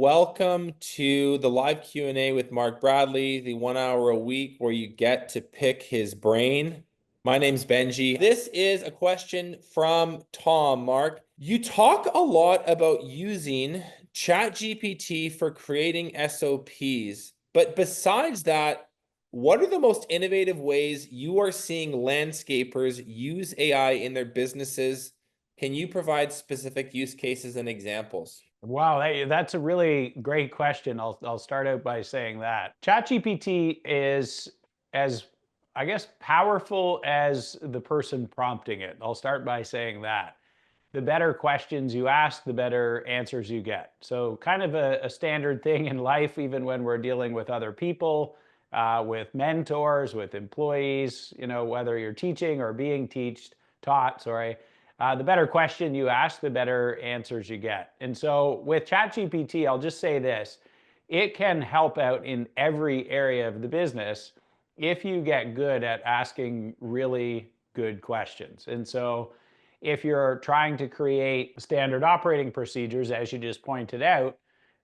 welcome to the live Q&A with Mark Bradley, the 1 hour a week where you get to pick his brain. My name's Benji. This is a question from Tom. Mark, you talk a lot about using ChatGPT for creating SOPs, but besides that, what are the most innovative ways you are seeing landscapers use AI in their businesses? Can you provide specific use cases and examples? Wow, that's a really great question. I'll start out by saying that ChatGPT is as, I guess, powerful as the person prompting it. I'll start by saying that. The better questions you ask, the better answers you get. So kind of a standard thing in life, even when we're dealing with other people, with mentors, with employees, whether you're teaching or being taught, sorry. The better question you ask, the better answers you get. And so with ChatGPT, I'll just say this, it can help out in every area of the business if you get good at asking really good questions. And so if you're trying to create standard operating procedures, as you just pointed out,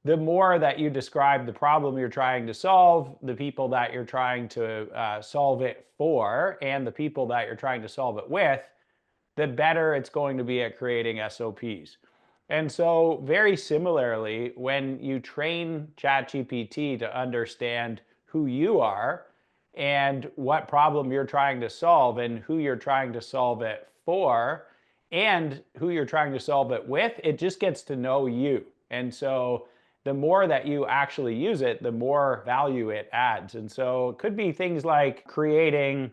the more that you describe the problem you're trying to solve, the people that you're trying to solve it for, and the people that you're trying to solve it with, the better it's going to be at creating SOPs. And so very similarly, when you train ChatGPT to understand who you are and what problem you're trying to solve and who you're trying to solve it for and who you're trying to solve it with, it just gets to know you. And so the more that you actually use it, the more value it adds. And so it could be things like creating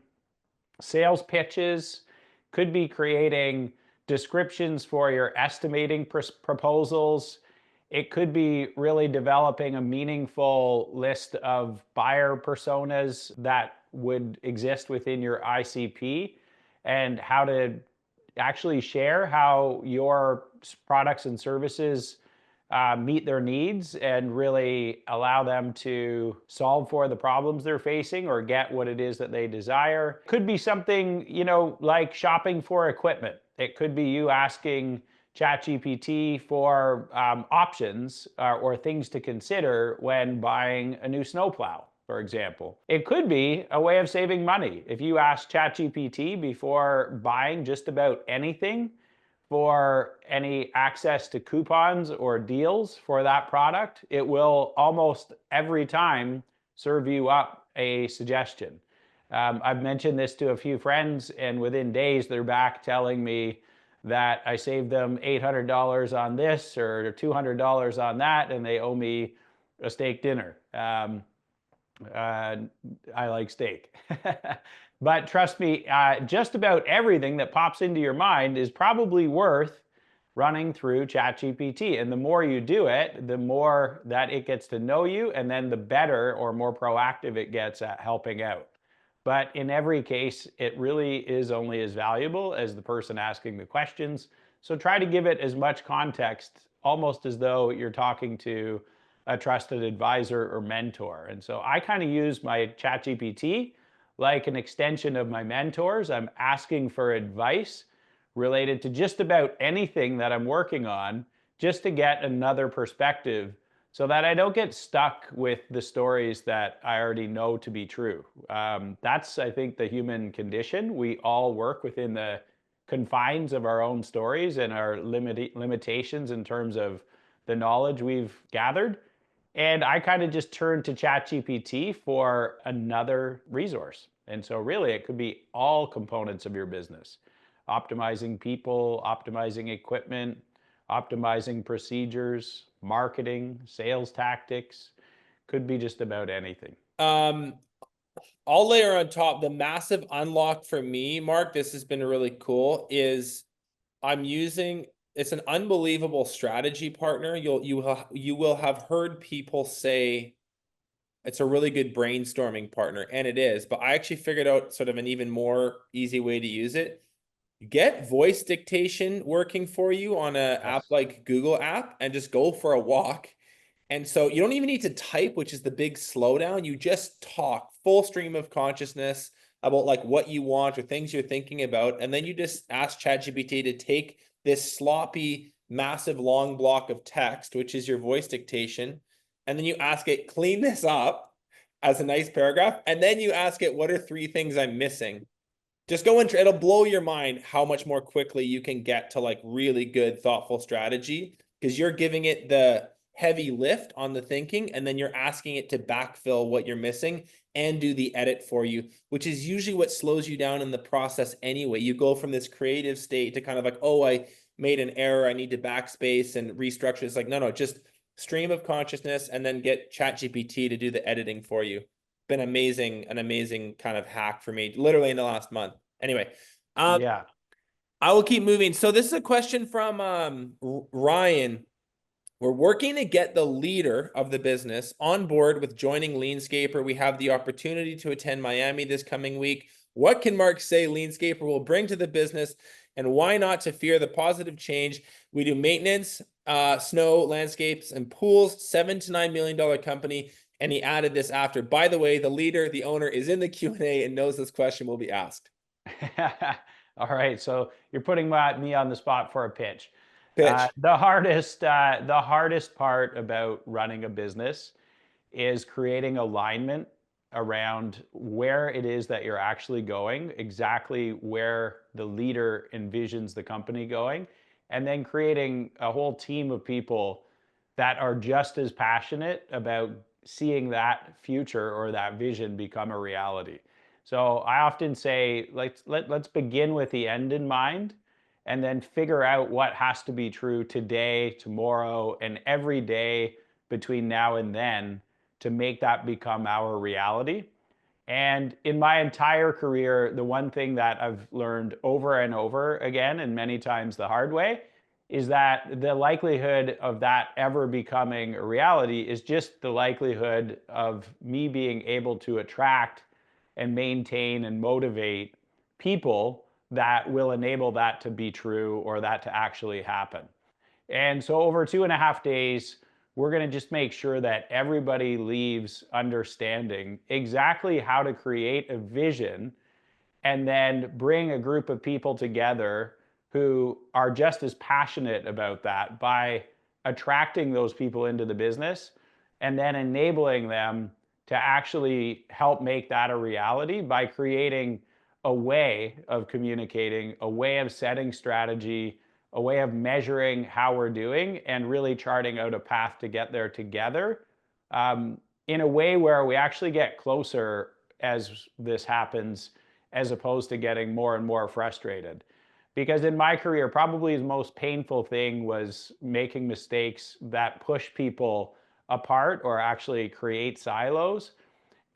sales pitches, could be creating descriptions for your estimating proposals. It could be really developing a meaningful list of buyer personas that would exist within your ICP and how to actually share how your products and services meet their needs and really allow them to solve for the problems they're facing or get what it is that they desire. Could be something, like shopping for equipment. It could be you asking ChatGPT for options or things to consider when buying a new snowplow, for example. It could be a way of saving money. If you ask ChatGPT before buying just about anything, for any access to coupons or deals for that product, it will almost every time serve you up a suggestion. I've mentioned this to a few friends, and within days they're back telling me that I saved them $800 on this or $200 on that, and they owe me a steak dinner. I like steak. But trust me, just about everything that pops into your mind is probably worth running through ChatGPT. And the more you do it, the more that it gets to know you, and then the better or more proactive it gets at helping out. But in every case, it really is only as valuable as the person asking the questions. So try to give it as much context, almost as though you're talking to a trusted advisor or mentor. And so I kind of use my ChatGPT like an extension of my mentors. I'm asking for advice related to just about anything that I'm working on, just to get another perspective so that I don't get stuck with the stories that I already know to be true. That's, I think, the human condition. We all work within the confines of our own stories and our limitations in terms of the knowledge we've gathered. And I kind of just turned to ChatGPT for another resource. And so really it could be all components of your business. Optimizing people, optimizing equipment, optimizing procedures, marketing, sales tactics, could be just about anything. I'll layer on top the massive unlock for me, Mark. This has been really cool. Is it's an unbelievable strategy partner. You will have heard people say it's a really good brainstorming partner, and it is. But I actually figured out sort of an even more easy way to use it. Get voice dictation working for you on an app like Google app, and just go for a walk. And so you don't even need to type, which is the big slowdown. You just talk full stream of consciousness about like what you want or things you're thinking about. And then you just ask ChatGPT to take this sloppy massive long block of text, which is your voice dictation. And then you ask it, clean this up as a nice paragraph. And then you ask it, what are 3 things I'm missing? Just go into, it'll blow your mind how much more quickly you can get to like really good, thoughtful strategy, because you're giving it the heavy lift on the thinking, and then you're asking it to backfill what you're missing and do the edit for you, which is usually what slows you down in the process anyway. You go from this creative state to kind of like, oh, I made an error, I need to backspace and restructure. It's like, no, just stream of consciousness and then get ChatGPT to do the editing for you. Been amazing, an amazing kind of hack for me, literally in the last month. Anyway, Yeah. I will keep moving. So this is a question from Ryan. We're working to get the leader of the business on board with joining LeanScaper. We have the opportunity to attend Miami this coming week. What can Mark say LeanScaper will bring to the business, and why not to fear the positive change? We do maintenance, snow, landscapes, and pools, $7 to $9 million company. And he added this after. By the way, the leader, the owner, is in the Q&A and knows this question will be asked. All right, so you're putting me on the spot for a pitch. Pitch. The hardest part about running a business is creating alignment around where it is that you're actually going, exactly where the leader envisions the company going, and then creating a whole team of people that are just as passionate about seeing that future or that vision become a reality. So I often say, let's begin with the end in mind, and then figure out what has to be true today, tomorrow, and every day between now and then to make that become our reality. And in my entire career, the one thing that I've learned over and over again, and many times the hard way, is that the likelihood of that ever becoming a reality is just the likelihood of me being able to attract and maintain and motivate people that will enable that to be true or that to actually happen. And so over 2.5 days, we're going to just make sure that everybody leaves understanding exactly how to create a vision and then bring a group of people together who are just as passionate about that by attracting those people into the business and then enabling them to actually help make that a reality by creating a way of communicating, a way of setting strategy, a way of measuring how we're doing, and really charting out a path to get there together, in a way where we actually get closer as this happens, as opposed to getting more and more frustrated. Because in my career, probably the most painful thing was making mistakes that push people apart or actually create silos.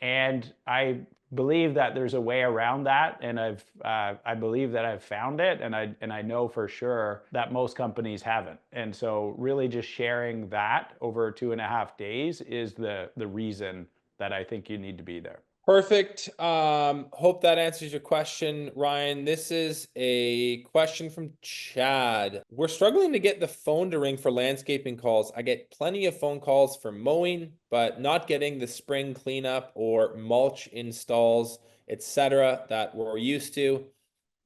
And I believe that there's a way around that, and I believe that I've found it, and I know for sure that most companies haven't. And so, really, just sharing that over 2.5 days is the reason that I think you need to be there. Perfect. Hope that answers your question, Ryan. This is a question from Chad. We're struggling to get the phone to ring for landscaping calls. I get plenty of phone calls for mowing, but not getting the spring cleanup or mulch installs, etc. that we're used to.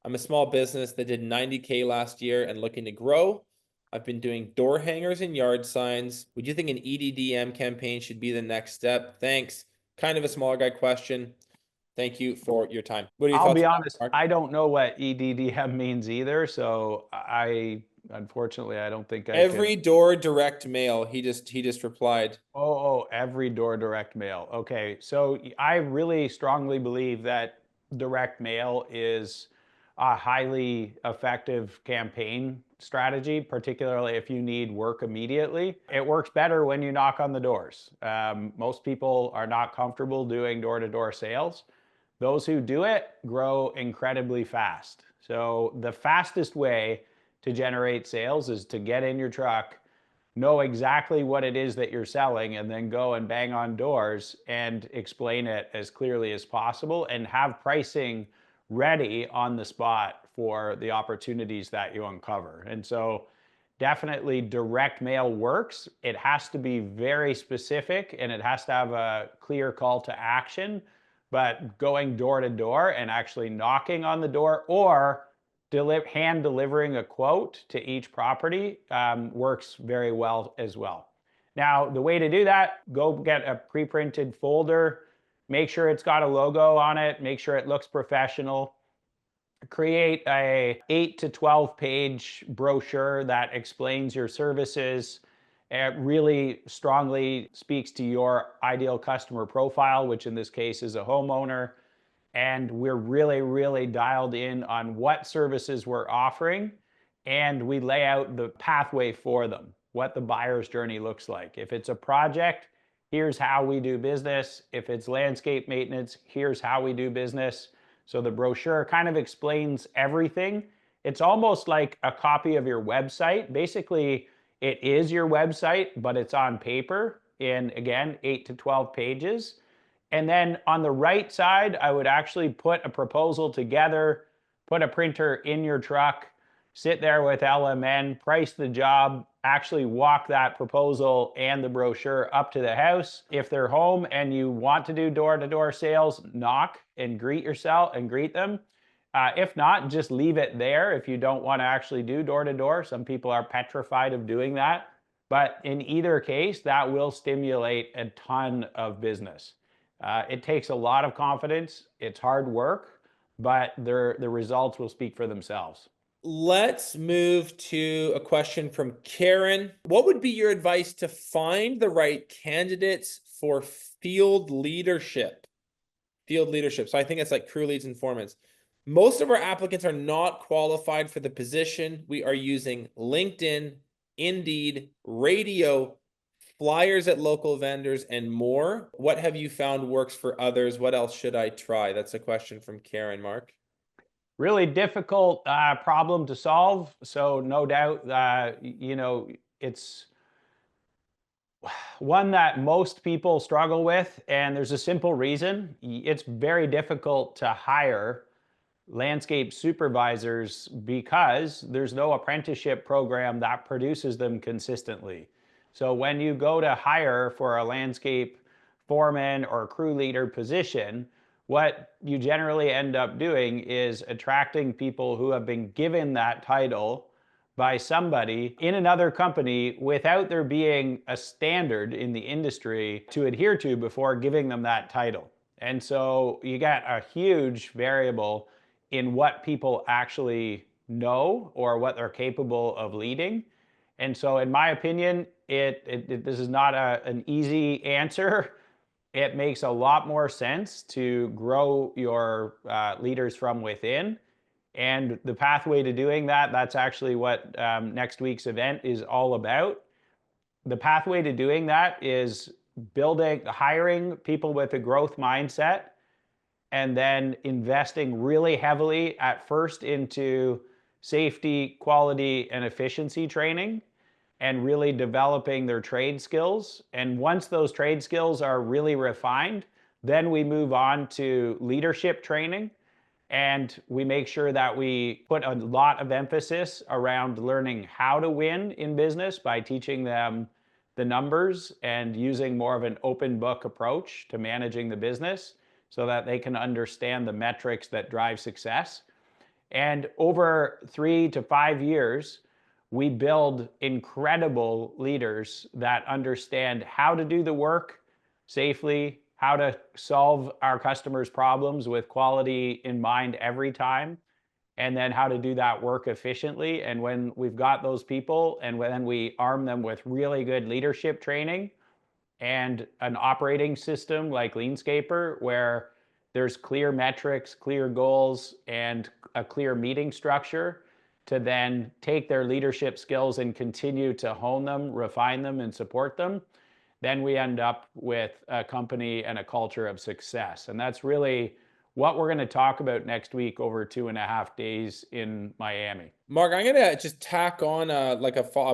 I'm a small business that did 90K last year and looking to grow. I've been doing door hangers and yard signs. Would you think an EDDM campaign should be the next step? Thanks. Kind of a smaller guy question. Thank you for your time. What are your I'll thoughts be on honest, that, Mark? I don't know what EDDM means either, so unfortunately I don't think I can. Every door direct mail. He just replied. Every door direct mail. Okay, so I really strongly believe that direct mail is a highly effective campaign strategy, particularly if you need work immediately. It works better when you knock on the doors. Most people are not comfortable doing door-to-door sales. Those who do it grow incredibly fast. So the fastest way to generate sales is to get in your truck, know exactly what it is that you're selling, and then go and bang on doors and explain it as clearly as possible and have pricing ready on the spot for the opportunities that you uncover. And so definitely direct mail works. It has to be very specific and it has to have a clear call to action. But going door to door and actually knocking on the door or hand delivering a quote to each property works very well as well. Now, the way to do that, go get a pre-printed folder, make sure it's got a logo on it, make sure it looks professional. Create a 8 to 12 page brochure that explains your services. It really strongly speaks to your ideal customer profile, which in this case is a homeowner. And we're really, really dialed in on what services we're offering. And we lay out the pathway for them, what the buyer's journey looks like. If it's a project, here's how we do business. If it's landscape maintenance, here's how we do business. So the brochure kind of explains everything. It's almost like a copy of your website. Basically, it is your website, but it's on paper in, again, 8 to 12 pages. And then on the right side, I would actually put a proposal together, put a printer in your truck, sit there with LMN, price the job, actually walk that proposal and the brochure up to the house. If they're home and you want to do door-to-door sales, knock and greet them. If not, just leave it there if you don't want to actually do door-to-door. Some people are petrified of doing that. But in either case, that will stimulate a ton of business. It takes a lot of confidence. It's hard work, but the results will speak for themselves. Let's move to a question from Karen. What would be your advice to find the right candidates for field leadership? Field leadership. So I think it's like crew leads and foremen. Most of our applicants are not qualified for the position. We are using LinkedIn, Indeed, radio, flyers at local vendors, and more. What have you found works for others? What else should I try? That's a question from Karen, Mark. Really difficult problem to solve. So no doubt, it's one that most people struggle with, and there's a simple reason. It's very difficult to hire landscape supervisors because there's no apprenticeship program that produces them consistently. So when you go to hire for a landscape foreman or crew leader position, what you generally end up doing is attracting people who have been given that title by somebody in another company without there being a standard in the industry to adhere to before giving them that title. And so you got a huge variable in what people actually know or what they're capable of leading. And so in my opinion, this is not an easy answer. It makes a lot more sense to grow your leaders from within. And the pathway to doing that, that's actually what next week's event is all about. The pathway to doing that is hiring people with a growth mindset, and then investing really heavily at first into safety, quality, and efficiency training, and really developing their trade skills. And once those trade skills are really refined, then we move on to leadership training. And we make sure that we put a lot of emphasis around learning how to win in business by teaching them the numbers and using more of an open book approach to managing the business so that they can understand the metrics that drive success. And over 3 to 5 years, we build incredible leaders that understand how to do the work safely, how to solve our customers' problems with quality in mind every time, and then how to do that work efficiently. And when we've got those people, and when we arm them with really good leadership training and an operating system like LeanScaper, where there's clear metrics, clear goals, and a clear meeting structure to then take their leadership skills and continue to hone them, refine them, and support them, then we end up with a company and a culture of success. And that's really what we're going to talk about next week over 2.5 days in Miami. Mark, I'm going to just tack on a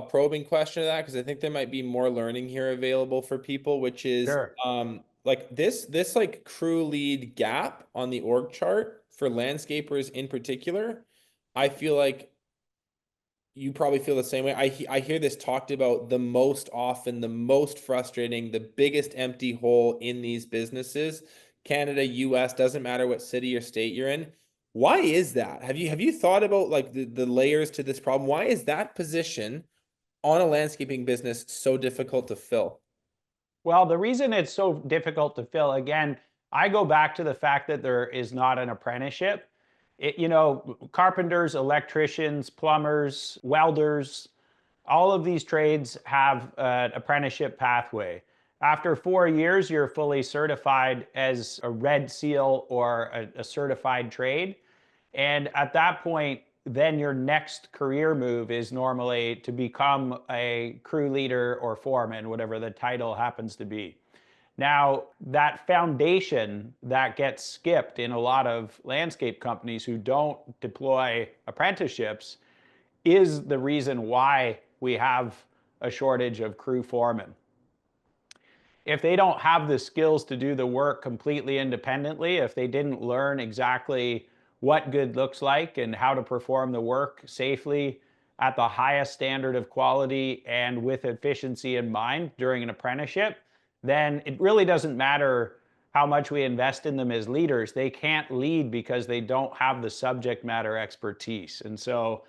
probing question to that, because I think there might be more learning here available for people, which is Sure. like this like crew lead gap on the org chart for landscapers in particular. I feel like you probably feel the same way. I hear this talked about the most often, the most frustrating, the biggest empty hole in these businesses. Canada, US, doesn't matter what city or state you're in. Why is that? Have you thought about like the layers to this problem? Why is that position on a landscaping business so difficult to fill? Well, the reason it's so difficult to fill, again, I go back to the fact that there is not an apprenticeship. Carpenters, electricians, plumbers, welders, all of these trades have an apprenticeship pathway. After 4 years, you're fully certified as a red seal or a certified trade. And at that point, then your next career move is normally to become a crew leader or foreman, whatever the title happens to be. Now, that foundation that gets skipped in a lot of landscape companies who don't deploy apprenticeships is the reason why we have a shortage of crew foremen. If they don't have the skills to do the work completely independently, if they didn't learn exactly what good looks like and how to perform the work safely at the highest standard of quality and with efficiency in mind during an apprenticeship, then it really doesn't matter how much we invest in them as leaders. They can't lead because they don't have the subject matter expertise. And so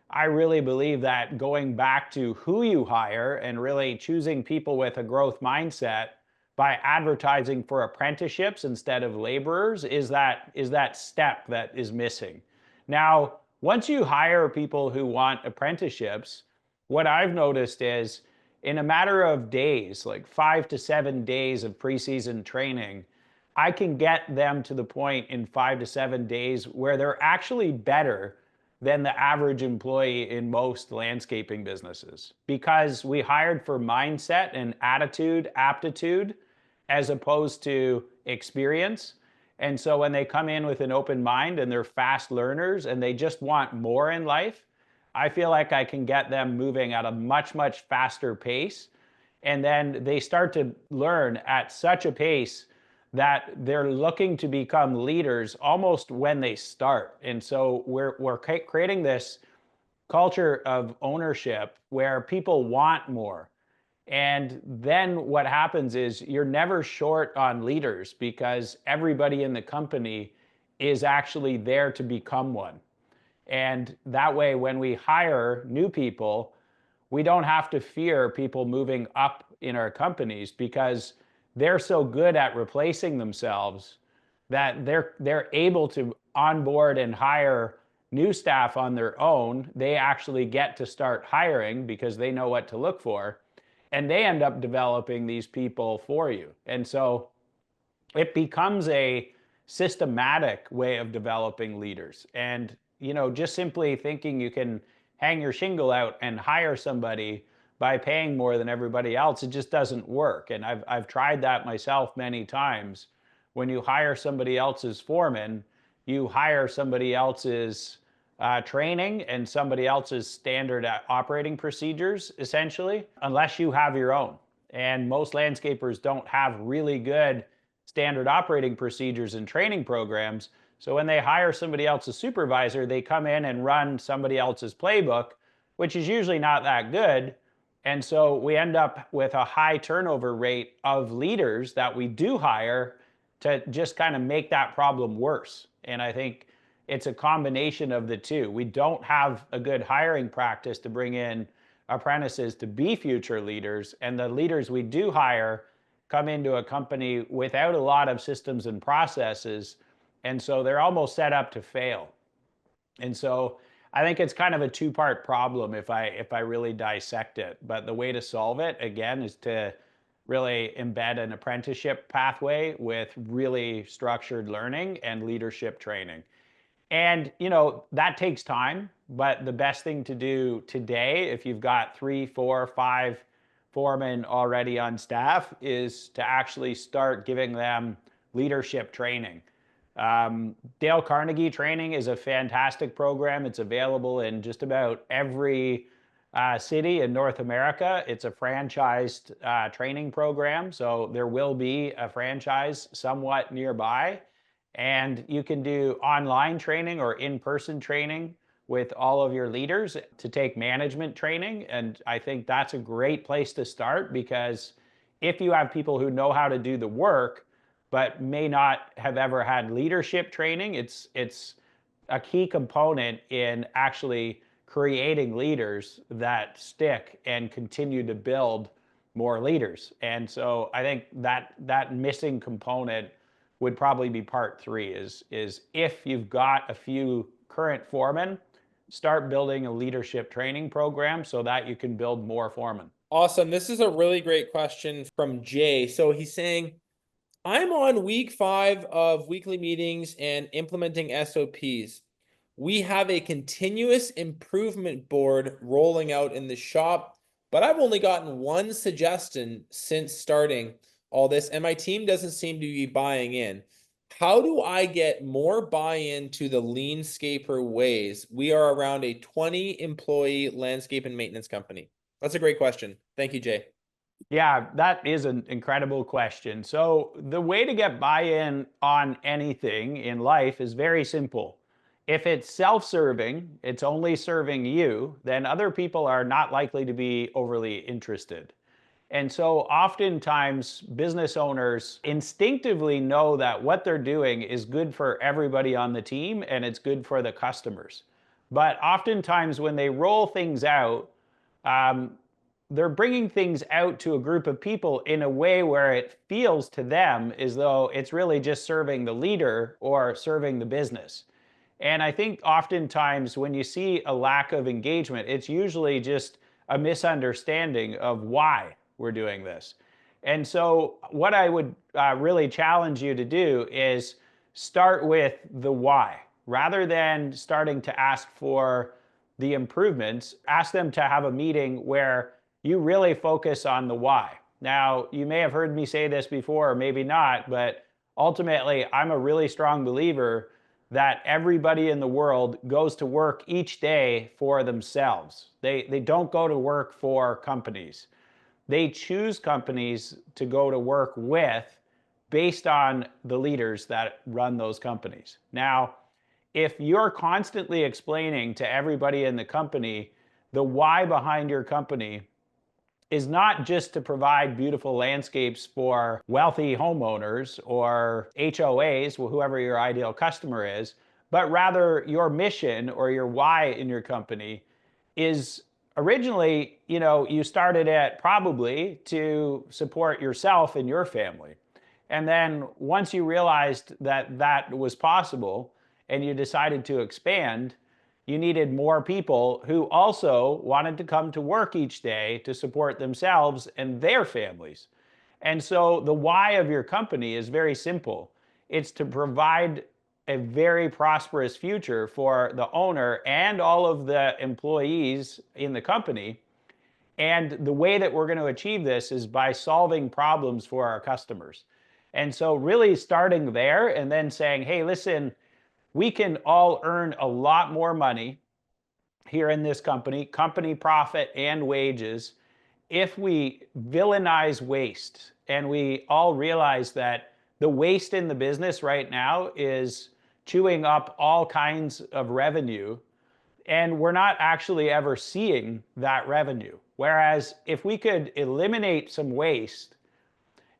I really believe that going back to who you hire and really choosing people with a growth mindset by advertising for apprenticeships instead of laborers is that step that is missing. Now, once you hire people who want apprenticeships, what I've noticed is in a matter of days, like 5 to 7 days of preseason training, I can get them to the point in 5 to 7 days where they're actually better than the average employee in most landscaping businesses because we hired for mindset and attitude, aptitude, as opposed to experience. And so when they come in with an open mind and they're fast learners and they just want more in life, I feel like I can get them moving at a much, much faster pace. And then they start to learn at such a pace that they're looking to become leaders almost when they start. And so we're creating this culture of ownership where people want more. And then what happens is you're never short on leaders because everybody in the company is actually there to become one. And that way, when we hire new people, we don't have to fear people moving up in our companies because they're so good at replacing themselves that they're able to onboard and hire new staff on their own. They actually get to start hiring because they know what to look for, and they end up developing these people for you. And so it becomes a systematic way of developing leaders. And just simply thinking you can hang your shingle out and hire somebody by paying more than everybody else, it just doesn't work. And I've tried that myself many times. When you hire somebody else's foreman, you hire somebody else's training and somebody else's standard operating procedures, essentially, unless you have your own. And most landscapers don't have really good standard operating procedures and training programs. So when they hire somebody else's supervisor, they come in and run somebody else's playbook, which is usually not that good. And so we end up with a high turnover rate of leaders that we do hire to just kind of make that problem worse. And I think it's a combination of the two. We don't have a good hiring practice to bring in apprentices to be future leaders. And the leaders we do hire come into a company without a lot of systems and processes. And so they're almost set up to fail. And so I think it's kind of a two-part problem if I really dissect it. But the way to solve it, again, is to really embed an apprenticeship pathway with really structured learning and leadership training. And that takes time, but the best thing to do today, if you've got 3, 4, 5 foremen already on staff, is to actually start giving them leadership training. Dale Carnegie training is a fantastic program. It's available in just about every city in North America. It's a franchised training program, so there will be a franchise somewhat nearby. And you can do online training or in-person training with all of your leaders to take management training. And I think that's a great place to start because if you have people who know how to do the work, but may not have ever had leadership training, it's a key component in actually creating leaders that stick and continue to build more leaders. And so I think that missing component would probably be part three is if you've got a few current foremen, start building a leadership training program so that you can build more foremen. Awesome. This is a really great question from Jay. So he's saying, I'm on week 5 of weekly meetings and implementing SOPs. We have a continuous improvement board rolling out in the shop, but I've only gotten one suggestion since starting all this, and my team doesn't seem to be buying in. How do I get more buy-in to the LeanScaper ways? We are around a 20-employee landscape and maintenance company. That's a great question. Thank you, Jay. Yeah, that is an incredible question. So, the way to get buy in on anything in life is very simple. If it's self serving, it's only serving you, then other people are not likely to be overly interested. And so, oftentimes, business owners instinctively know that what they're doing is good for everybody on the team and it's good for the customers. But oftentimes, when they roll things out, um, they're bringing things out to a group of people in a way where it feels to them as though it's really just serving the leader or serving the business. And I think oftentimes when you see a lack of engagement, it's usually just a misunderstanding of why we're doing this. And so, what I would really challenge you to do is start with the why. Rather than starting to ask for the improvements, ask them to have a meeting where you really focus on the why. Now, you may have heard me say this before, or maybe not, but ultimately, I'm a really strong believer that everybody in the world goes to work each day for themselves. They don't go to work for companies. They choose companies to go to work with based on the leaders that run those companies. Now, if you're constantly explaining to everybody in the company the why behind your company is not just to provide beautiful landscapes for wealthy homeowners or HOAs, whoever your ideal customer is, but rather your mission or your why in your company is originally, you started it probably to support yourself and your family. And then once you realized that that was possible and you decided to expand, you needed more people who also wanted to come to work each day to support themselves and their families. And so the why of your company is very simple. It's to provide a very prosperous future for the owner and all of the employees in the company. And the way that we're going to achieve this is by solving problems for our customers. And so really starting there and then saying, hey, listen, we can all earn a lot more money here in this company profit and wages, if we villainize waste and we all realize that the waste in the business right now is chewing up all kinds of revenue and we're not actually ever seeing that revenue. Whereas if we could eliminate some waste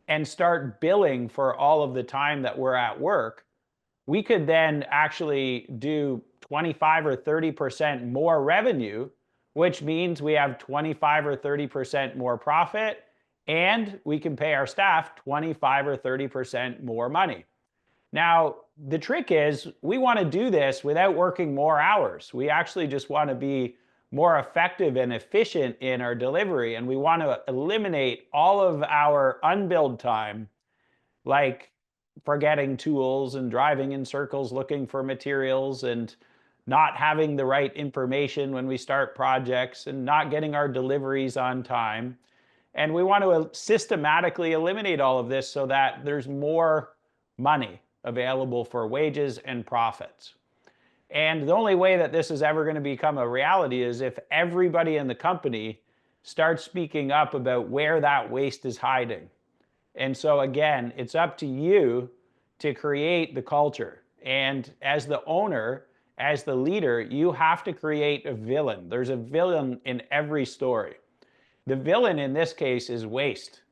and start billing for all of the time that we're at work, we could then actually do 25 or 30% more revenue, which means we have 25 or 30% more profit, and we can pay our staff 25 or 30% more money. Now, the trick is we want to do this without working more hours. We actually just want to be more effective and efficient in our delivery, and we want to eliminate all of our unbilled time, like forgetting tools and driving in circles looking for materials and not having the right information when we start projects and not getting our deliveries on time. And we want to systematically eliminate all of this so that there's more money available for wages and profits. And the only way that this is ever going to become a reality is if everybody in the company starts speaking up about where that waste is hiding. And so again, it's up to you to create the culture. And as the owner, as the leader, you have to create a villain. There's a villain in every story. The villain in this case is waste.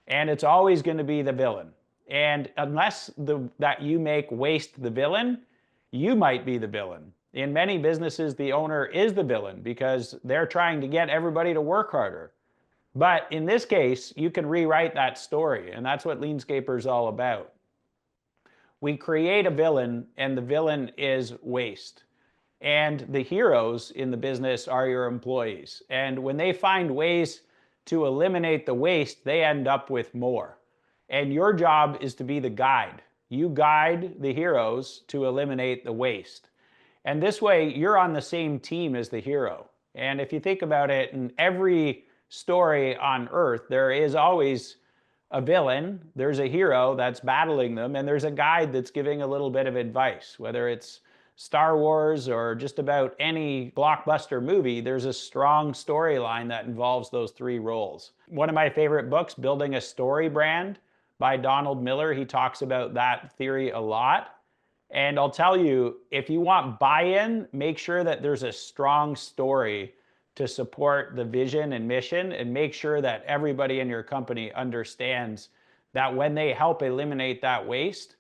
And it's always going to be the villain. And unless that you make waste the villain, You might be the villain. In many businesses, the owner is the villain because they're trying to get everybody to work harder. But in this case, you can rewrite that story, and that's what LeanScaper is all about. We create a villain, and the villain is waste. And the heroes in the business are your employees. And when they find ways to eliminate the waste, they end up with more. And your job is to be the guide. You guide the heroes to eliminate the waste. And this way, you're on the same team as the hero. And if you think about it, in every story on Earth, there is always a villain, there's a hero that's battling them, and there's a guide that's giving a little bit of advice. Whether it's Star Wars or just about any blockbuster movie, there's a strong storyline that involves those three roles. One of my favorite books, Building a Story Brand by Donald Miller, he talks about that theory a lot. And I'll tell you, if you want buy-in, make sure that there's a strong story to support the vision and mission, and make sure that everybody in your company understands that when they help eliminate that waste,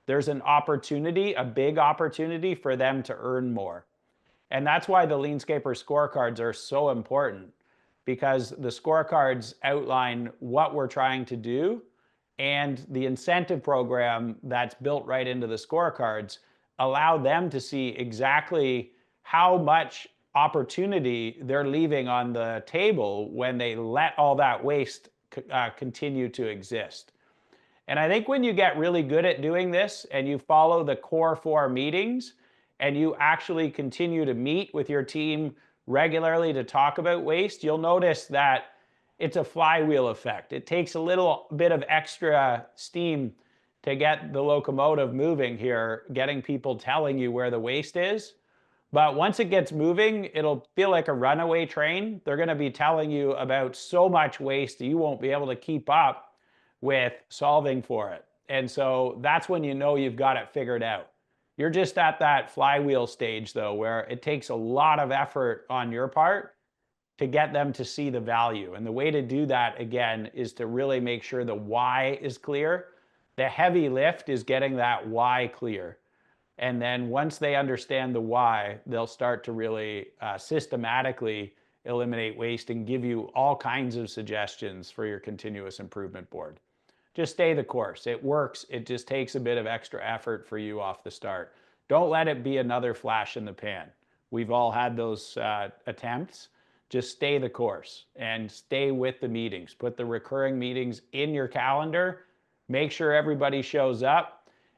there's an opportunity, a big opportunity for them to earn more. And that's why the LeanScaper scorecards are so important, because the scorecards outline what we're trying to do, and the incentive program that's built right into the scorecards allow them to see exactly how much opportunity they're leaving on the table when they let all that waste continue to exist. And I think when you get really good at doing this and you follow the core 4 meetings and you actually continue to meet with your team regularly to talk about waste, you'll notice that it's a flywheel effect. It takes a little bit of extra steam to get the locomotive moving here, getting people telling you where the waste is. But once it gets moving, it'll feel like a runaway train. They're going to be telling you about so much waste that you won't be able to keep up with solving for it. And so that's when you know you've got it figured out. You're just at that flywheel stage, though, where it takes a lot of effort on your part to get them to see the value. And the way to do that, again, is to really make sure the why is clear. The heavy lift is getting that why clear. And then once they understand the why, they'll start to really systematically eliminate waste and give you all kinds of suggestions for your continuous improvement board. Just stay the course. It works. It just takes a bit of extra effort for you off the start. Don't let it be another flash in the pan. We've all had those attempts. Just stay the course and stay with the meetings. Put the recurring meetings in your calendar. Make sure everybody shows up.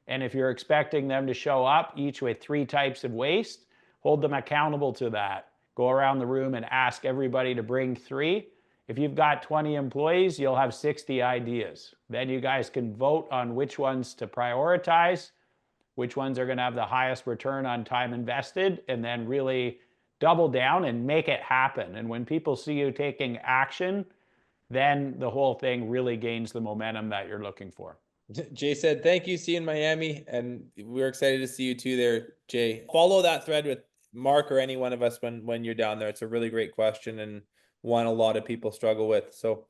And if you're expecting them to show up, each with 3 types of waste, hold them accountable to that. Go around the room and ask everybody to bring 3. If you've got 20 employees, you'll have 60 ideas. Then you guys can vote on which ones to prioritize, which ones are going to have the highest return on time invested, and then really double down and make it happen. And when people see you taking action, then the whole thing really gains the momentum that you're looking for. Jay said, thank you, see you in Miami. And we're excited to see you too there, Jay. Follow that thread with Mark or any one of us when you're down there. It's a really great question and one a lot of people struggle with. So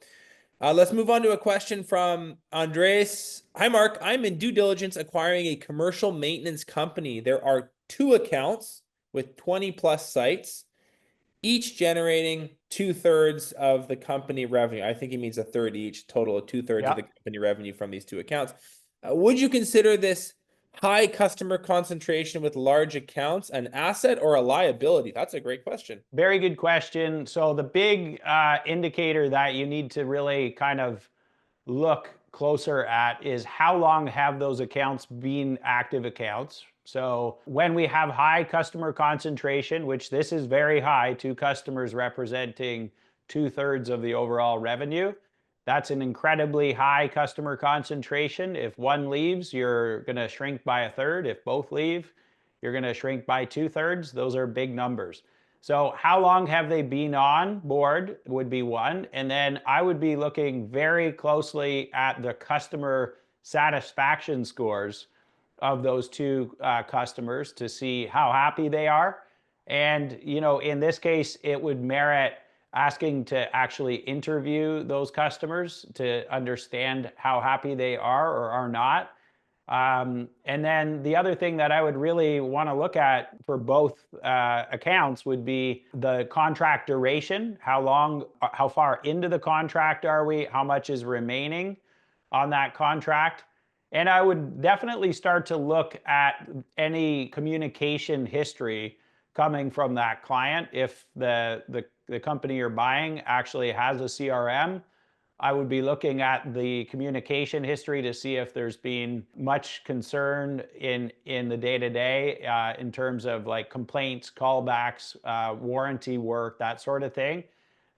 let's move on to a question from Andres. Hi, Mark. I'm in due diligence acquiring a commercial maintenance company. There are 2 accounts with 20 plus sites, each generating 2/3 of the company revenue. I think he means a third each, total of 2/3 of the company revenue from these 2 accounts. Would you consider this high customer concentration with large accounts an asset or a liability? That's a great question. Very good question. So the big indicator that you need to really kind of look closer at is how long have those accounts been active accounts. So when we have high customer concentration, which this is very high, 2 customers representing 2/3 of the overall revenue, that's an incredibly high customer concentration. If one leaves, you're going to shrink by 1/3. If both leave, you're going to shrink by 2/3. Those are big numbers. So how long have they been on board would be one. And then I would be looking very closely at the customer satisfaction scores of those 2 customers to see how happy they are. And, you know, in this case, it would merit asking to actually interview those customers to understand how happy they are or are not. And then the other thing that I would really want to look at for both accounts would be the contract duration. How long, how far into the contract are we? How much is remaining on that contract? And I would definitely start to look at any communication history coming from that client. If the company you're buying actually has a CRM, I would be looking at the communication history to see if there's been much concern in the day-to-day in terms of like complaints, callbacks, warranty work, that sort of thing,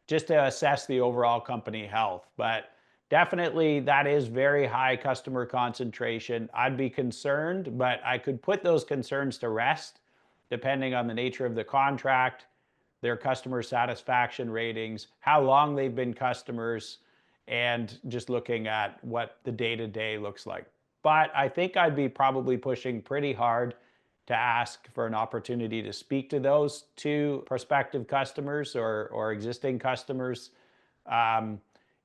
just to assess the overall company health. But definitely that is very high customer concentration. I'd be concerned, but I could put those concerns to rest depending on the nature of the contract, their customer satisfaction ratings, how long they've been customers, and just looking at what the day-to-day looks like. But I think I'd be probably pushing pretty hard to ask for an opportunity to speak to those two prospective customers or existing customers um,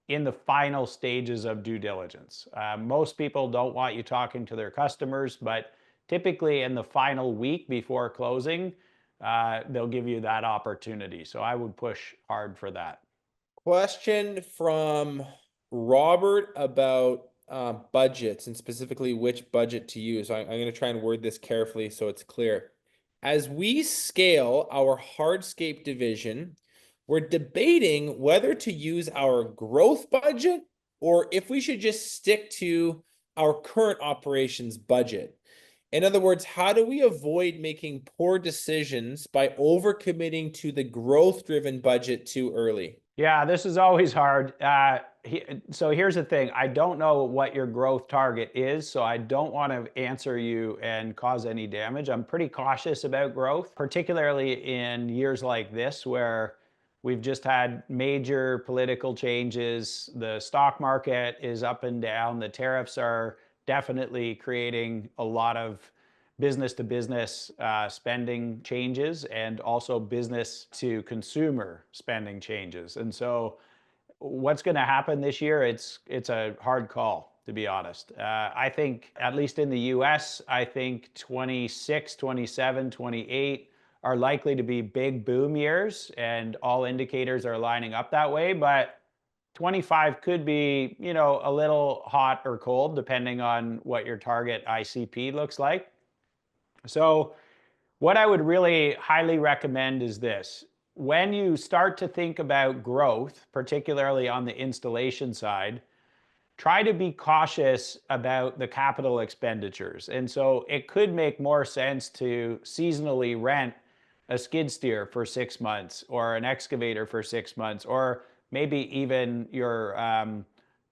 in the final stages of due diligence. Most people don't want you talking to their customers, but typically in the final week before closing, they'll give you that opportunity. So I would push hard for that. Question from Robert about budgets and specifically which budget to use. I'm going to try and word this carefully so it's clear. As we scale our hardscape division, we're debating whether to use our growth budget or if we should just stick to our current operations budget. In other words, how do we avoid making poor decisions by overcommitting to the growth-driven budget too early? Yeah, this is always hard. So here's the thing. I don't know what your growth target is, so I don't want to answer you and cause any damage. I'm pretty cautious about growth, particularly in years like this where we've just had major political changes. The stock market is up and down. The tariffs are definitely creating a lot of business to business spending changes and also business to consumer spending changes. And so what's going to happen this year, it's a hard call, to be honest. I think, at least in the US, I think 26, 27, 28 are likely to be big boom years, and all indicators are lining up that way. But 25 could be, you know, a little hot or cold, depending on what your target ICP looks like. So what I would really highly recommend is this. When you start to think about growth, particularly on the installation side, try to be cautious about the capital expenditures. And so it could make more sense to seasonally rent a skid steer for 6 months or an excavator for 6 months, or maybe even your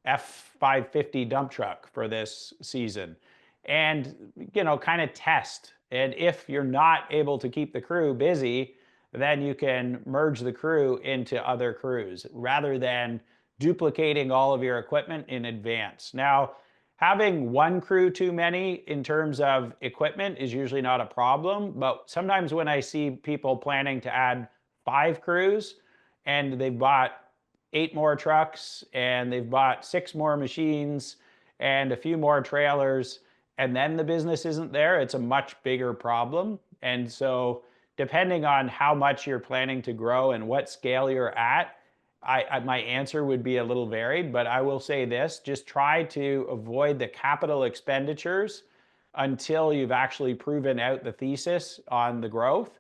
F550 dump truck for this season. And, you know, kind of test. And if you're not able to keep the crew busy, then you can merge the crew into other crews rather than duplicating all of your equipment in advance. Now, having one crew too many in terms of equipment is usually not a problem, but sometimes when I see people planning to add 5 crews and they've bought 8 more trucks and they've bought 6 more machines and a few more trailers, and then the business isn't there, it's a much bigger problem. And so depending on how much you're planning to grow and what scale you're at, my answer would be a little varied, but I will say this: just try to avoid the capital expenditures until you've actually proven out the thesis on the growth.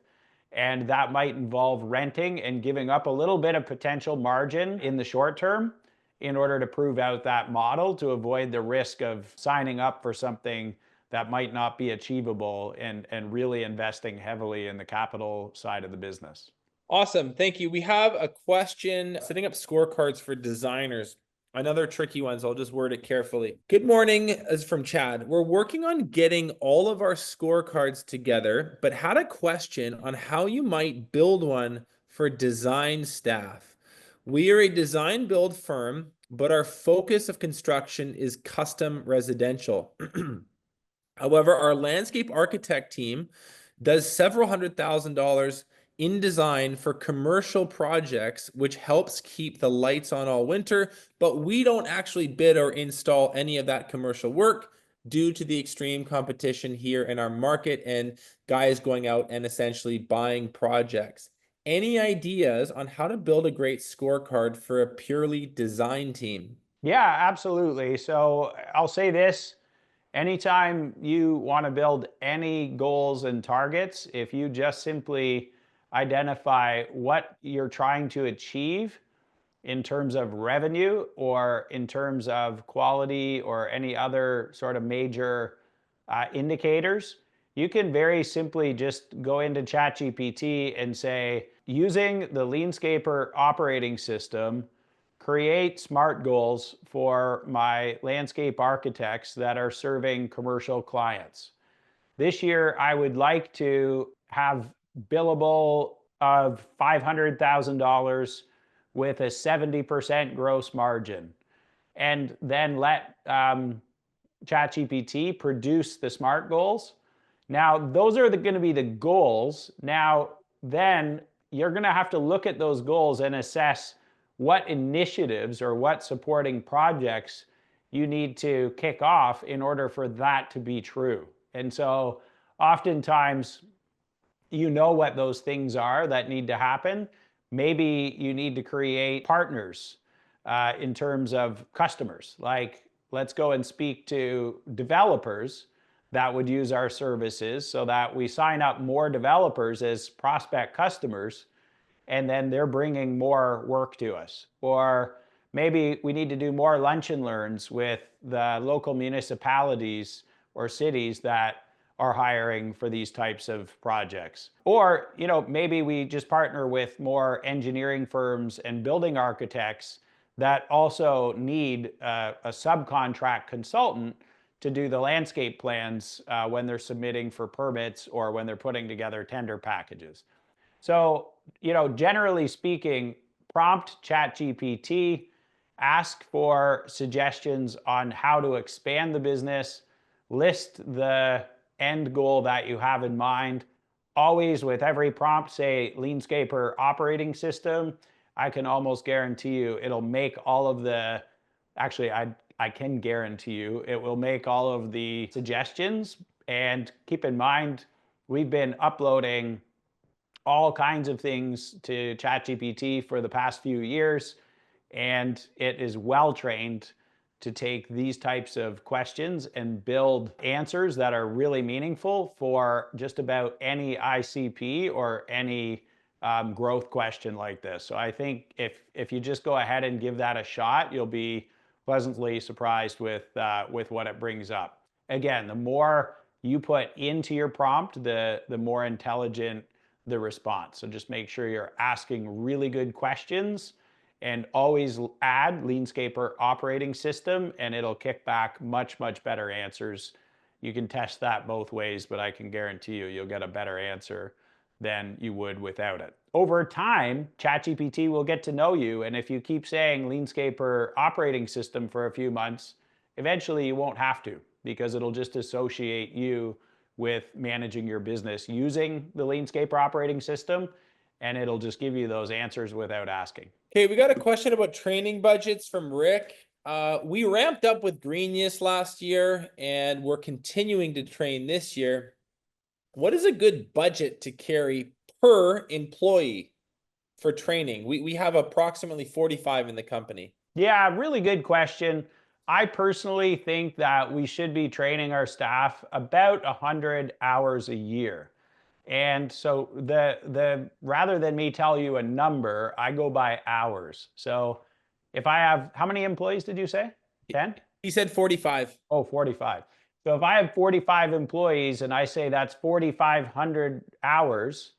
And that might involve renting and giving up a little bit of potential margin in the short term in order to prove out that model, to avoid the risk of signing up for something that might not be achievable, and really investing heavily in the capital side of the business. Awesome. Thank you. We have a question setting up scorecards for designers. Another tricky one, so I'll just word it carefully. Good morning, is from Chad. We're working on getting all of our scorecards together, but had a question on how you might build one for design staff. We are a design build firm, but our focus of construction is custom residential. However, our landscape architect team does several $100,000 in design for commercial projects, which helps keep the lights on all winter, but we don't actually bid or install any of that commercial work. due to the extreme competition here in our market and guys going out and essentially buying projects. Any ideas on how to build a great scorecard for a purely design team? Yeah, absolutely. So I'll say this. Anytime you want to build any goals and targets, if you just simply identify what you're trying to achieve in terms of revenue or in terms of quality or any other sort of major indicators, you can very simply just go into ChatGPT and say, using the LeanScaper operating system, create SMART goals for my landscape architects that are serving commercial clients. This year, I would like to have billable of $500,000 with a 70% gross margin, and then let ChatGPT produce the SMART goals. Now, those are going to be the goals. Now, then you're going to have to look at those goals and assess what initiatives or what supporting projects you need to kick off in order for that to be true. And so oftentimes, you know what those things are that need to happen. Maybe you need to create partners in terms of customers. Like, let's go and speak to developers that would use our services so that we sign up more developers as prospect customers, and then they're bringing more work to us. Or maybe we need to do more lunch and learns with the local municipalities or cities that are hiring for these types of projects. Or, maybe we just partner with more engineering firms and building architects that also need a subcontract consultant to do the landscape plans when they're submitting for permits or when they're putting together tender packages. So, generally speaking, prompt ChatGPT, ask for suggestions on how to expand the business, list the end goal that you have in mind. Always with every prompt, say LeanScaper operating system. I can almost guarantee you it'll make all of the, actually, I can guarantee you it will make all of the suggestions. And keep in mind, we've been uploading all kinds of things to ChatGPT for the past few years, and it is well trained to take these types of questions and build answers that are really meaningful for just about any ICP or any growth question like this. So I think if you just go ahead and give that a shot, you'll be pleasantly surprised with what it brings up. Again, the more you put into your prompt, the more intelligent the response. So just make sure you're asking really good questions, and always add LeanScaper operating system, and it'll kick back much, much better answers. You can test that both ways, but I can guarantee you'll get a better answer than you would without it. Over time, ChatGPT will get to know you, and if you keep saying LeanScaper operating system for a few months, eventually you won't have to, because it'll just associate you with managing your business using the LeanScaper operating system, and it'll just give you those answers without asking. Okay, we got a question about training budgets from Rick. We ramped up with Greenius last year, and we're continuing to train this year. What is a good budget to carry per employee for training? We have approximately 45 in the company. Yeah, really good question. I personally think that we should be training our staff about 100 hours a year. And so the rather than me tell you a number, I go by hours. So if I have, how many employees did you say? 10? He said 45. Oh, 45. So if I have 45 employees and I say that's 4,500 hours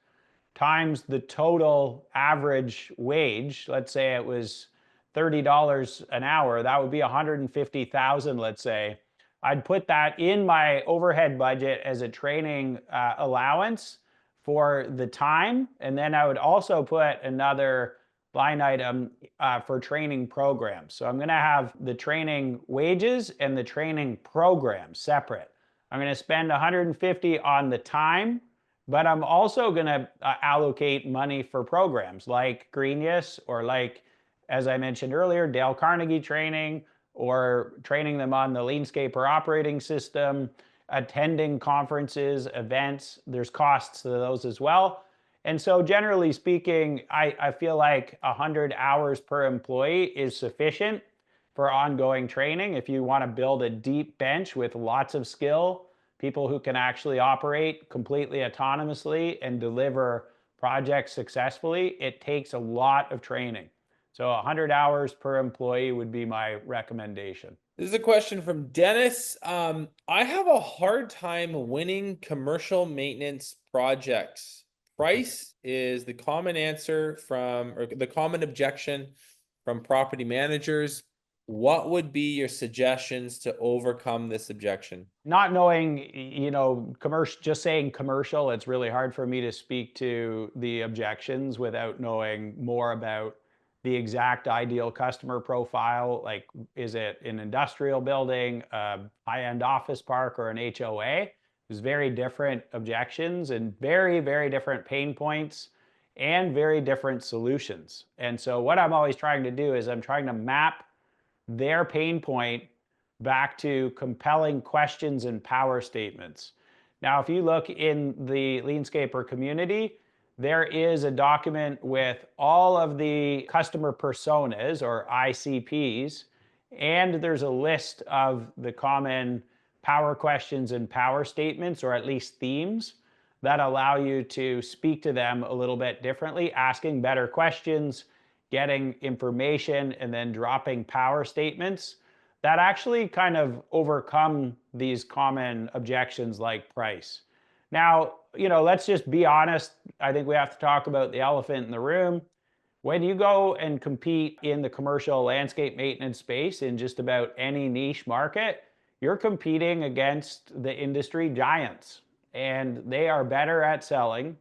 times the total average wage, let's say it was $30 an hour, that would be 150,000, let's say. I'd put that in my overhead budget as a training allowance for the time. And then I would also put another line item for training programs. So I'm going to have the training wages and the training program separate. I'm going to spend 150 on the time, but I'm also going to allocate money for programs like Greenius, or like, as I mentioned earlier, Dale Carnegie training, or training them on the LeanScaper operating system, attending conferences, events. There's costs to those as well. And so generally speaking, I feel like 100 hours per employee is sufficient for ongoing training. If you want to build a deep bench with lots of skill, people who can actually operate completely autonomously and deliver projects successfully, it takes a lot of training. So 100 hours per employee would be my recommendation. This is a question from Dennis. I have a hard time winning commercial maintenance projects. Price is the common answer from, or the common objection from property managers. What would be your suggestions to overcome this objection? Not knowing, commercial, just saying commercial, it's really hard for me to speak to the objections without knowing more about the exact ideal customer profile. Like, is it an industrial building, a high-end office park, or an HOA? There's very different objections and very, very different pain points and very different solutions. And so what I'm always trying to do is I'm trying to map their pain point back to compelling questions and power statements. Now, if you look in the LeanScaper community, there is a document with all of the customer personas, or ICPs, and there's a list of the common power questions and power statements, or at least themes, that allow you to speak to them a little bit differently, asking better questions, getting information, and then dropping power statements that actually kind of overcome these common objections like price. Now, let's just be honest. I think we have to talk about the elephant in the room. When you go and compete in the commercial landscape maintenance space in just about any niche market, you're competing against the industry giants, and they are better at selling,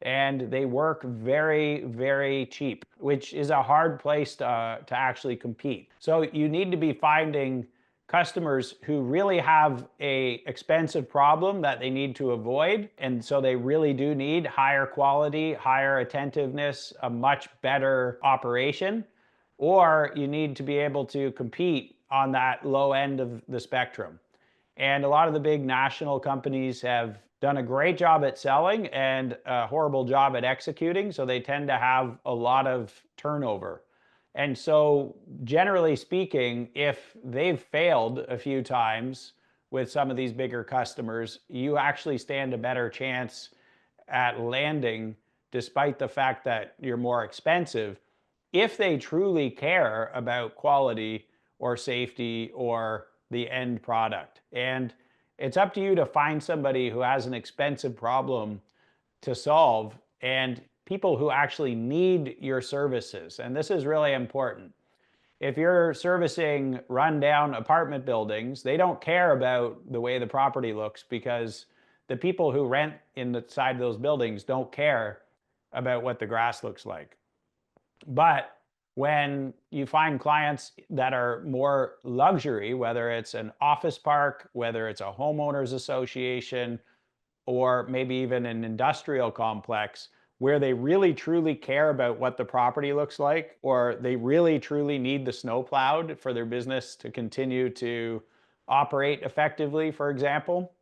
and they work very, very cheap, which is a hard place to actually compete. So you need to be finding customers who really have a expensive problem that they need to avoid. And so they really do need higher quality, higher attentiveness, a much better operation, or you need to be able to compete on that low end of the spectrum. And a lot of the big national companies have done a great job at selling and a horrible job at executing. So they tend to have a lot of turnover. And so generally speaking, if they've failed a few times with some of these bigger customers, you actually stand a better chance at landing, despite the fact that you're more expensive, if they truly care about quality or safety or the end product. And it's up to you to find somebody who has an expensive problem to solve and people who actually need your services. And this is really important. If you're servicing rundown apartment buildings, they don't care about the way the property looks, because the people who rent inside those buildings don't care about what the grass looks like. But when you find clients that are more luxury, whether it's an office park, whether it's a homeowners association, or maybe even an industrial complex, where they really truly care about what the property looks like, or they really truly need the snow plowed for their business to continue to operate effectively, for example,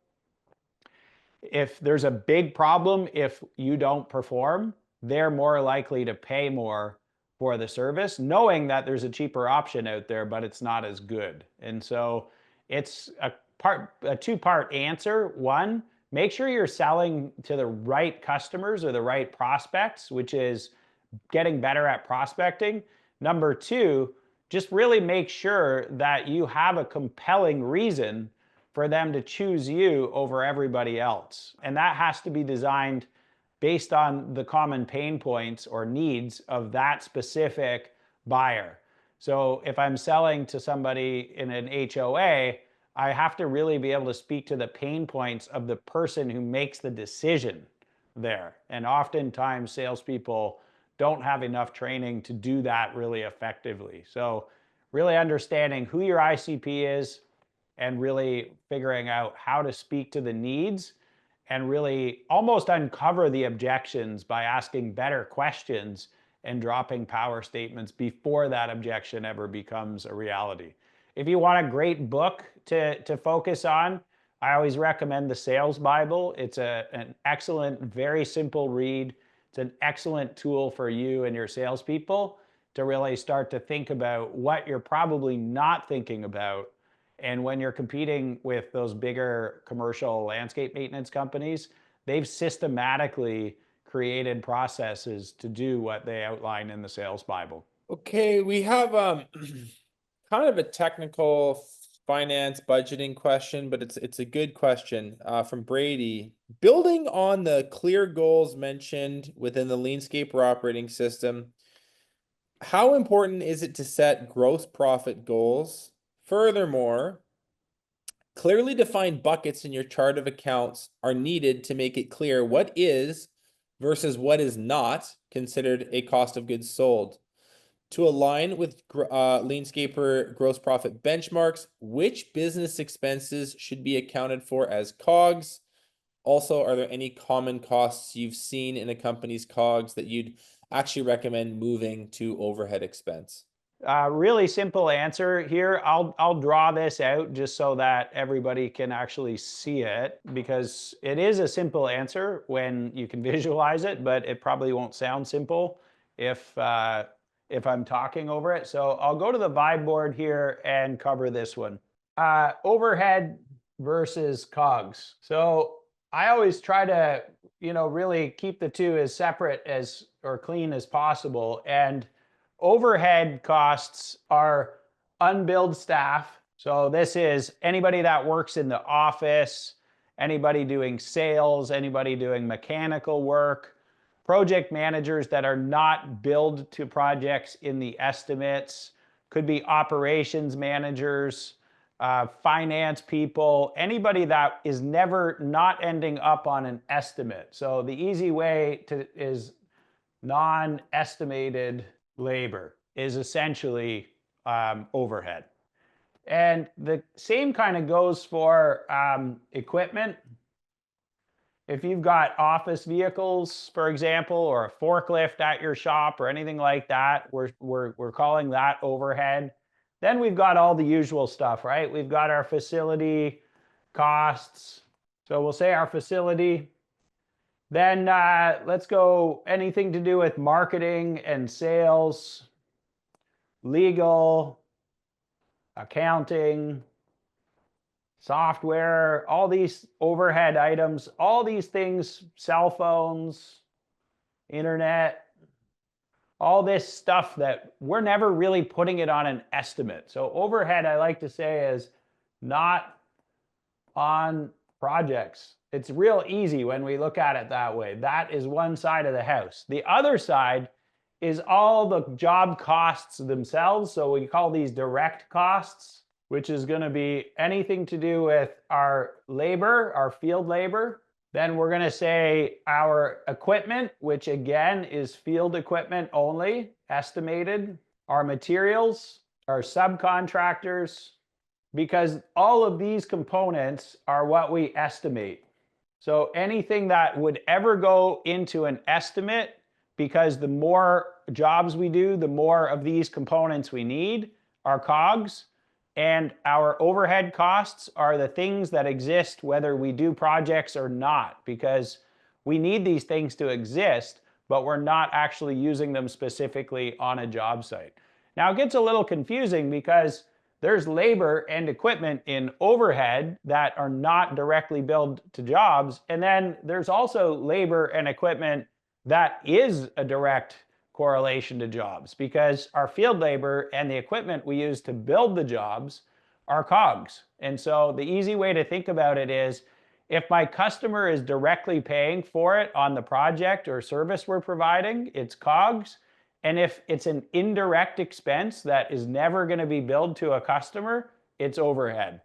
if there's a big problem, if you don't perform, they're more likely to pay more for the service, knowing that there's a cheaper option out there, but it's not as good. And so it's a two-part answer. One, make sure you're selling to the right customers or the right prospects, which is getting better at prospecting. Number two, just really make sure that you have a compelling reason for them to choose you over everybody else. And that has to be designed based on the common pain points or needs of that specific buyer. So if I'm selling to somebody in an HOA, I have to really be able to speak to the pain points of the person who makes the decision there. And oftentimes salespeople don't have enough training to do that really effectively. So really understanding who your ICP is and really figuring out how to speak to the needs and really almost uncover the objections by asking better questions and dropping power statements before that objection ever becomes a reality. If you want a great book to focus on, I always recommend the Sales Bible. It's an excellent, very simple read. It's an excellent tool for you and your salespeople to really start to think about what you're probably not thinking about. And when you're competing with those bigger commercial landscape maintenance companies, they've systematically created processes to do what they outline in the Sales Bible. Okay, we have kind of a technical finance budgeting question, but it's a good question from Brady. Building on the clear goals mentioned within the LeanScaper operating system, how important is it to set gross profit goals? Furthermore, clearly defined buckets in your chart of accounts are needed to make it clear what is versus what is not considered a cost of goods sold. To align with LeanScaper gross profit benchmarks, which business expenses should be accounted for as COGS? Also, are there any common costs you've seen in a company's COGS that you'd actually recommend moving to overhead expense? Really simple answer here. I'll draw this out just so that everybody can actually see it, because it is a simple answer when you can visualize it, but it probably won't sound simple if I'm talking over it. So I'll go to the vibe board here and cover this one. Overhead versus COGS. So I always try to, really keep the two as separate as or clean as possible. And overhead costs are unbilled staff. So this is anybody that works in the office, anybody doing sales, anybody doing mechanical work, project managers that are not billed to projects in the estimates, could be operations managers, finance people, anybody that is never not ending up on an estimate. So the easy way is non-estimated labor is essentially overhead. And the same kind of goes for equipment. If you've got office vehicles, for example, or a forklift at your shop or anything like that, we're calling that overhead. Then we've got all the usual stuff, right? We've got our facility costs. So we'll say our facility. Then let's go anything to do with marketing and sales, legal, accounting, software, all these overhead items, all these things, cell phones, internet, all this stuff that we're never really putting it on an estimate. So overhead, I like to say, is not on projects. It's real easy when we look at it that way. That is one side of the house. The other side is all the job costs themselves. So we call these direct costs, which is going to be anything to do with our labor, our field labor. Then we're going to say our equipment, which again is field equipment only, estimated. Our materials, our subcontractors, because all of these components are what we estimate. So anything that would ever go into an estimate, because the more jobs we do, the more of these components we need, are COGS. And our overhead costs are the things that exist whether we do projects or not, because we need these things to exist, but we're not actually using them specifically on a job site. Now it gets a little confusing because there's labor and equipment in overhead that are not directly billed to jobs. And then there's also labor and equipment that is a direct correlation to jobs, because our field labor and the equipment we use to build the jobs are COGS. And so the easy way to think about it is, if my customer is directly paying for it on the project or service we're providing, it's COGS. And if it's an indirect expense that is never going to be billed to a customer, it's overhead.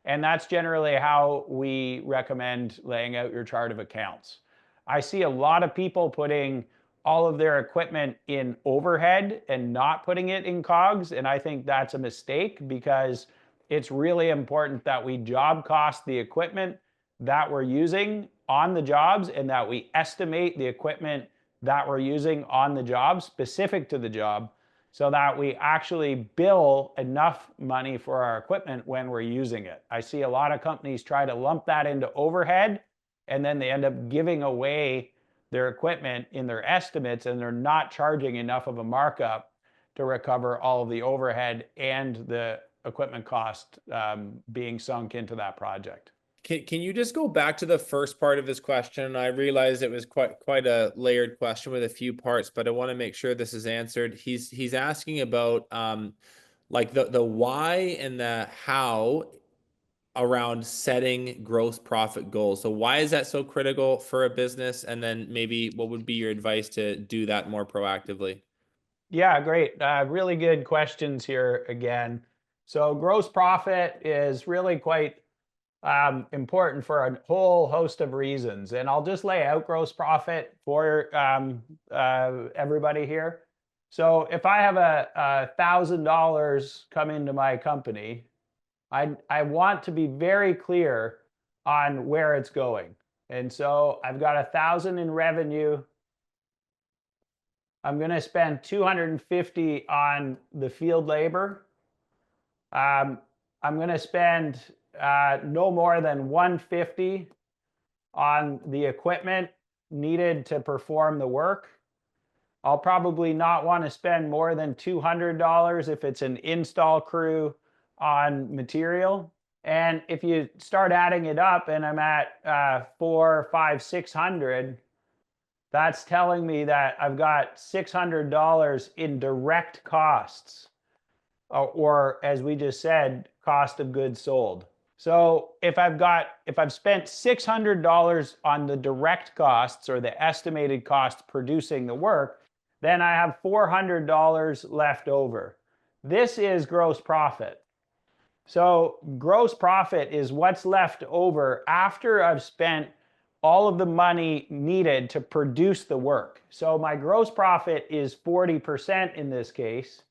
And that's generally how we recommend laying out your chart of accounts. I see a lot of people putting all of their equipment in overhead and not putting it in COGS. And I think that's a mistake, because it's really important that we job cost the equipment that we're using on the jobs, and that we estimate the equipment that we're using on the job specific to the job, so that we actually bill enough money for our equipment when we're using it. I see a lot of companies try to lump that into overhead, and then they end up giving away their equipment in their estimates, and they're not charging enough of a markup to recover all of the overhead and the equipment cost being sunk into that project. Can you just go back to the first part of his question? I realized it was quite a layered question with a few parts, but I want to make sure this is answered. He's asking about like the why and the how around setting gross profit goals. So why is that so critical for a business? And then maybe what would be your advice to do that more proactively? Yeah, great. Really good questions here again. So gross profit is really quite important for a whole host of reasons. And I'll just lay out gross profit for everybody here. So if I have $1,000 come into my company, I want to be very clear on where it's going. And so I've got 1,000 in revenue. I'm going to spend 250 on the field labor. I'm going to spend no more than 150 on the equipment needed to perform the work. I'll probably not want to spend more than $200 if it's an install crew on material. And if you start adding it up and I'm at 400, 500, 600, that's telling me that I've got $600 in direct costs, or as we just said, cost of goods sold. So if I've spent $600 on the direct costs or the estimated cost producing the work, then I have $400 left over. This is gross profit. So gross profit is what's left over after I've spent all of the money needed to produce the work. So my gross profit is 40% in this case.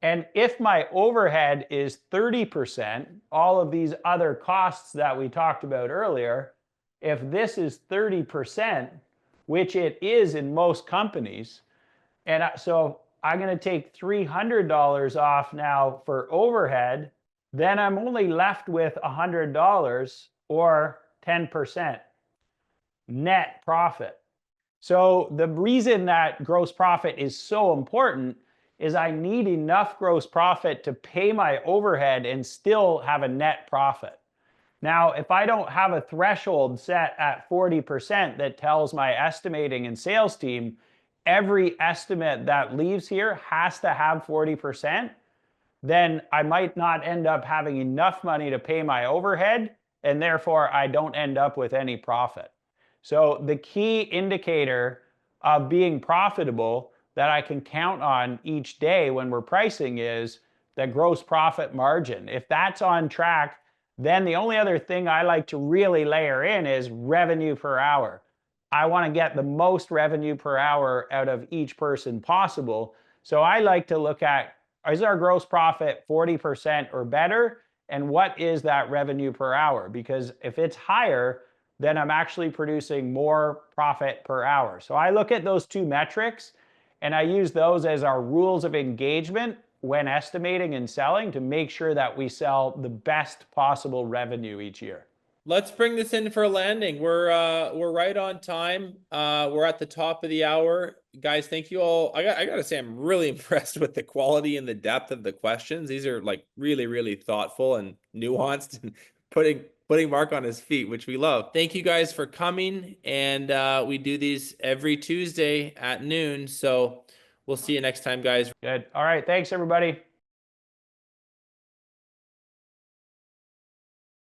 And if my overhead is 30%, all of these other costs that we talked about earlier, if this is 30%, which it is in most companies, and so I'm going to take $300 off now for overhead, then I'm only left with $100 or 10% net profit. So the reason that gross profit is so important is I need enough gross profit to pay my overhead and still have a net profit. Now, if I don't have a threshold set at 40% that tells my estimating and sales team every estimate that leaves here has to have 40%, then I might not end up having enough money to pay my overhead, and therefore I don't end up with any profit. So the key indicator of being profitable that I can count on each day when we're pricing is the gross profit margin. If that's on track, then the only other thing I like to really layer in is revenue per hour. I want to get the most revenue per hour out of each person possible. So I like to look at, is our gross profit 40% or better? And what is that revenue per hour? Because if it's higher, then I'm actually producing more profit per hour. So I look at those two metrics and I use those as our rules of engagement when estimating and selling to make sure that we sell the best possible revenue each year. Let's bring this in for a landing. We're right on time. We're at the top of the hour. Guys, thank you all. I gotta say, I'm really impressed with the quality and the depth of the questions. These are like really, really thoughtful and nuanced and putting Mark on his feet, which we love. Thank you guys for coming. And we do these every Tuesday at noon. So we'll see you next time, guys. Good. All right. Thanks, everybody.